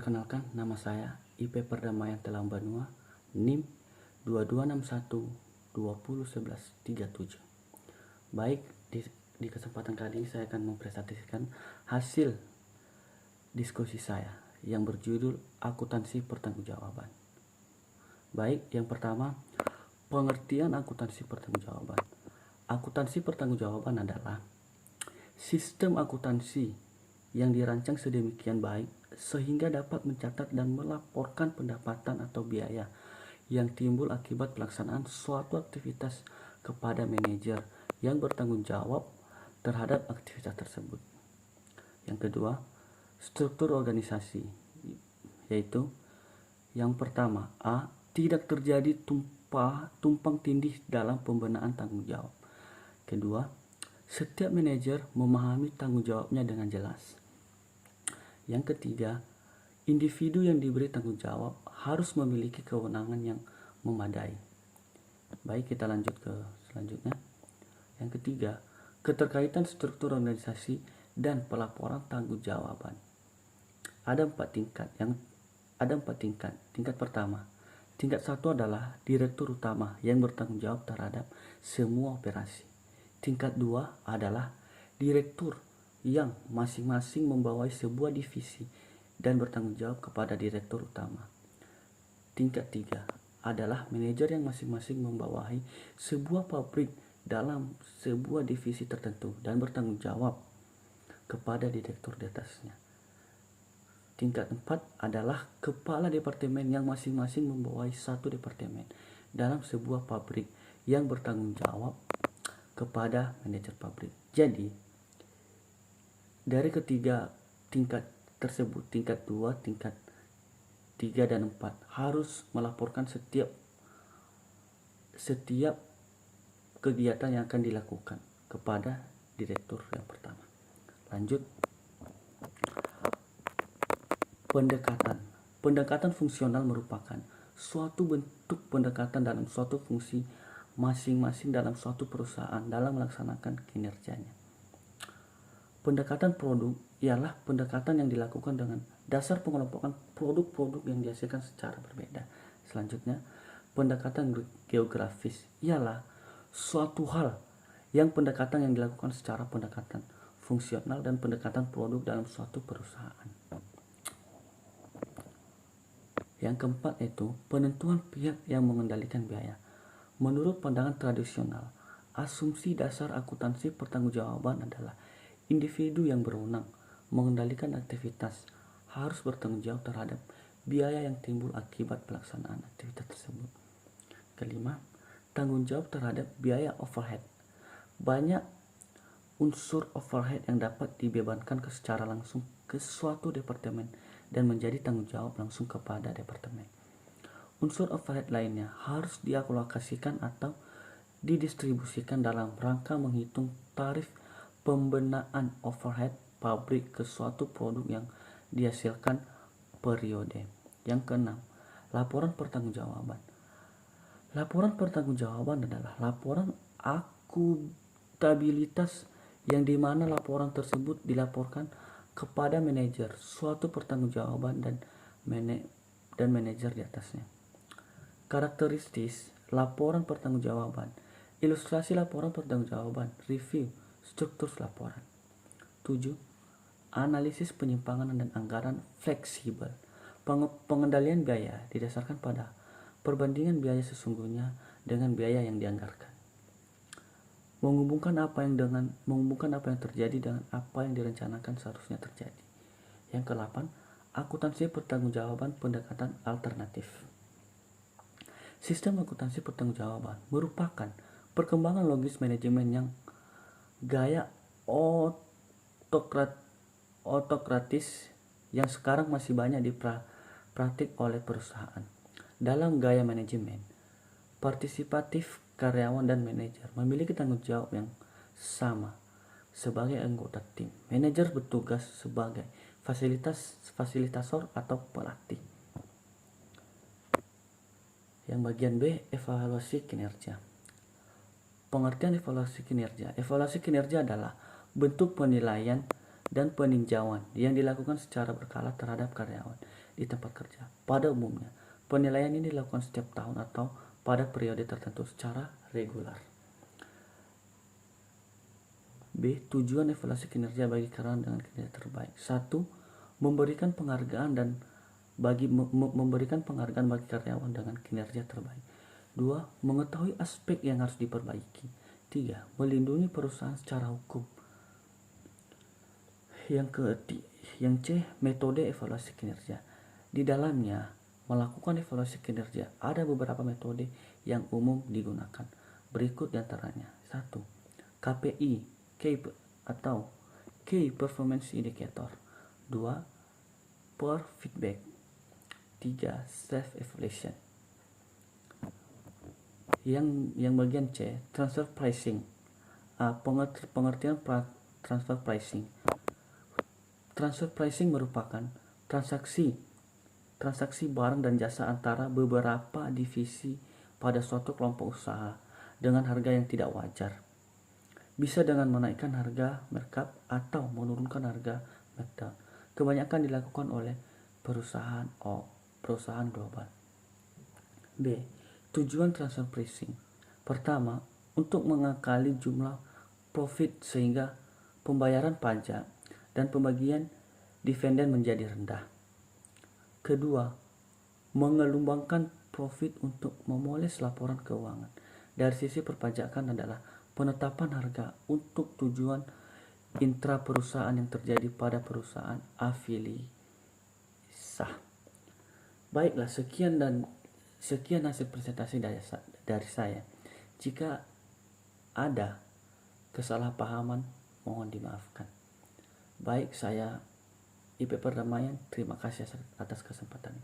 Perkenalkan, nama saya IP Perdamaian Telang Banua, NIM 2261201137. Baik, di kesempatan kali ini saya akan mempresentasikan hasil diskusi saya yang berjudul akuntansi pertanggungjawaban. Baik, yang pertama, pengertian akuntansi pertanggungjawaban. Akuntansi pertanggungjawaban adalah sistem akuntansi yang dirancang sedemikian baik sehingga dapat mencatat dan melaporkan pendapatan atau biaya yang timbul akibat pelaksanaan suatu aktivitas kepada manajer yang bertanggung jawab terhadap aktivitas tersebut. Yang kedua, struktur organisasi, yaitu yang pertama, A. Tidak terjadi tumpang tindih dalam pembenahan tanggung jawab. Kedua, setiap manajer memahami tanggung jawabnya dengan jelas. Yang ketiga, individu yang diberi tanggung jawab harus memiliki kewenangan yang memadai. Baik, kita lanjut ke selanjutnya. Yang ketiga, keterkaitan struktur organisasi dan pelaporan tanggung jawaban. Ada empat tingkat. Tingkat pertama, tingkat satu adalah direktur utama yang bertanggung jawab terhadap semua operasi. Tingkat dua adalah direktur yang masing-masing membawahi sebuah divisi dan bertanggung jawab kepada direktur utama. Tingkat tiga adalah manajer yang masing-masing membawahi sebuah pabrik dalam sebuah divisi tertentu dan bertanggung jawab kepada direktur di atasnya. Tingkat empat adalah kepala departemen yang masing-masing membawahi satu departemen dalam sebuah pabrik yang bertanggung jawab kepada manajer pabrik. Jadi, dari ketiga tingkat tersebut, tingkat 2, tingkat 3 dan 4 harus melaporkan setiap kegiatan yang akan dilakukan kepada direktur yang pertama. Lanjut. Pendekatan fungsional merupakan suatu bentuk pendekatan dalam suatu fungsi masing-masing dalam suatu perusahaan dalam melaksanakan kinerjanya. Pendekatan produk ialah pendekatan yang dilakukan dengan dasar pengelompokan produk-produk yang dihasilkan secara berbeda. Selanjutnya, pendekatan geografis ialah suatu hal yang pendekatan yang dilakukan secara pendekatan fungsional dan pendekatan produk dalam suatu perusahaan. Yang keempat itu penentuan pihak yang mengendalikan biaya. Menurut pandangan tradisional, asumsi dasar akuntansi pertanggungjawaban adalah individu yang berwenang mengendalikan aktivitas harus bertanggung jawab terhadap biaya yang timbul akibat pelaksanaan aktivitas tersebut. Kelima, tanggung jawab terhadap biaya overhead. Banyak unsur overhead yang dapat dibebankan secara langsung ke suatu departemen dan menjadi tanggung jawab langsung kepada departemen. Unsur overhead lainnya harus dialokasikan atau didistribusikan dalam rangka menghitung tarif pembenaan overhead pabrik ke suatu produk yang dihasilkan periode. Yang keenam, laporan pertanggungjawaban. Laporan pertanggungjawaban adalah laporan akuntabilitas yang dimana laporan tersebut dilaporkan kepada manajer suatu pertanggungjawaban dan manajer di atasnya. Karakteristik laporan pertanggungjawaban. Ilustrasi laporan pertanggungjawaban. Review struktur laporan. 7. Analisis penyimpangan dan anggaran fleksibel. Pengendalian biaya didasarkan pada perbandingan biaya sesungguhnya dengan biaya yang dianggarkan. Menghubungkan apa yang terjadi dengan apa yang direncanakan seharusnya terjadi. Yang ke-8, akuntansi pertanggungjawaban pendekatan alternatif. Sistem akuntansi pertanggungjawaban merupakan perkembangan logis manajemen yang gaya otokratis yang sekarang masih banyak dipraktik oleh perusahaan. Dalam gaya manajemen partisipatif, karyawan dan manajer memiliki tanggung jawab yang sama sebagai anggota tim. Manajer bertugas sebagai fasilitator atau pelatih. Yang bagian B, evaluasi kinerja. Pengertian evaluasi kinerja. Evaluasi kinerja adalah bentuk penilaian dan peninjauan yang dilakukan secara berkala terhadap karyawan di tempat kerja. Pada umumnya, penilaian ini dilakukan setiap tahun atau pada periode tertentu secara regular. B. Tujuan evaluasi kinerja bagi karyawan dengan kinerja terbaik. 1. Memberikan penghargaan bagi karyawan dengan kinerja terbaik. 2. Mengetahui aspek yang harus diperbaiki. 3. Melindungi perusahaan secara hukum. Yang C. Metode evaluasi kinerja. Di dalamnya melakukan evaluasi kinerja ada beberapa metode yang umum digunakan. Berikut diantaranya. 1. KPI atau Key Performance Indicator. 2. Per feedback. 3. Self evaluation. Yang bagian C, transfer pricing. Pengertian transfer pricing. Transfer pricing merupakan transaksi barang dan jasa antara beberapa divisi pada suatu kelompok usaha dengan harga yang tidak wajar. Bisa dengan menaikkan harga markup atau menurunkan harga markdown. Kebanyakan dilakukan oleh perusahaan global. B. Tujuan transfer pricing. Pertama, untuk mengakali jumlah profit sehingga pembayaran pajak dan pembagian dividen menjadi rendah. Kedua, mengelumbangkan profit untuk memoles laporan keuangan. Dari sisi perpajakan adalah penetapan harga untuk tujuan intra perusahaan yang terjadi pada perusahaan afili sah. Baiklah, sekian hasil presentasi dari saya. Jika ada kesalahpahaman, mohon dimaafkan. Baik, saya IP Perdamaian, terima kasih atas kesempatannya.